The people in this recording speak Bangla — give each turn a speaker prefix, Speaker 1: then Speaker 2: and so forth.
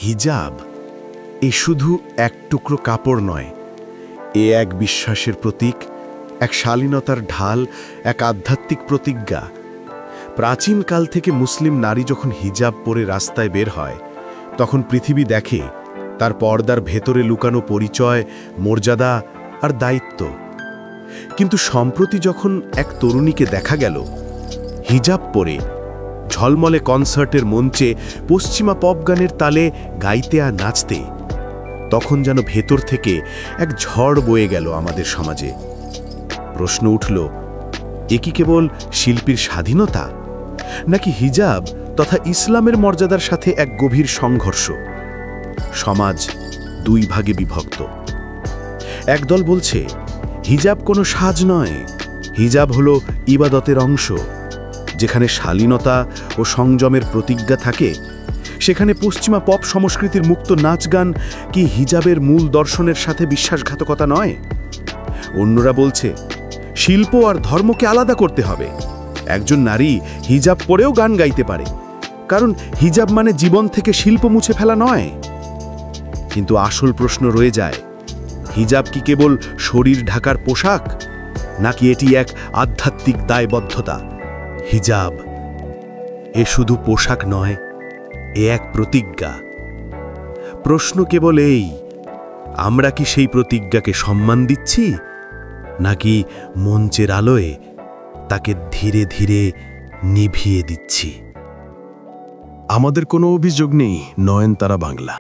Speaker 1: হিজাব এ শুধু এক টুকরো কাপড় নয়, এ এক বিশ্বাসের প্রতীক, এক শালীনতার ঢাল, এক আধ্যাত্মিক প্রতিজ্ঞা। প্রাচীনকাল থেকে মুসলিম নারী যখন হিজাব পরে রাস্তায় বের হয়, তখন পৃথিবী দেখে তার পর্দার ভেতরে লুকানো পরিচয়, মর্যাদা আর দায়িত্ব। কিন্তু সম্প্রতি যখন এক তরুণীকে দেখা গেল হিজাব পরে ঝলমলে কনসার্টের মঞ্চে পশ্চিমা পপ গানের তালে গাইতে আর নাচতে, তখন যেন ভেতর থেকে এক ঝড় বয়ে গেল আমাদের সমাজে। প্রশ্ন উঠল, এ কি কেবল শিল্পীর স্বাধীনতা, নাকি হিজাব তথা ইসলামের মর্যাদার সাথে এক গভীর সংঘর্ষ? সমাজ দুই ভাগে বিভক্ত। একদল বলছে হিজাব কোনো সাজ নয়, হিজাব হলো ইবাদতের অংশ। যেখানে শালীনতা ও সংযমের প্রতিজ্ঞা থাকে, সেখানে পশ্চিমা পপ সংস্কৃতির মুক্ত নাচ গান কি হিজাবের মূল দর্শনের সাথে বিশ্বাসঘাতকতা নয়? অন্যরা বলছে শিল্প আর ধর্মকে আলাদা করতে হবে। একজন নারী হিজাব পরেও গান গাইতে পারে, কারণ হিজাব মানে জীবন থেকে শিল্প মুছে ফেলা নয়। কিন্তু আসল প্রশ্ন রয়ে যায়, হিজাব কি কেবল শরীর ঢাকার পোশাক, নাকি এটি এক আধ্যাত্মিক দায়বদ্ধতা? হিজাব এ শুধু পোশাক নয়, এ এক প্রতিজ্ঞা। প্রশ্ন কেবল এই, আমরা কি সেই প্রতিজ্ঞাকে সম্মান দিচ্ছি, নাকি মঞ্চের আলোয় তাকে ধীরে ধীরে নিভিয়ে দিচ্ছি?
Speaker 2: আমাদের কোনো অভিযোগ নেই। নয়নতারা বাংলা।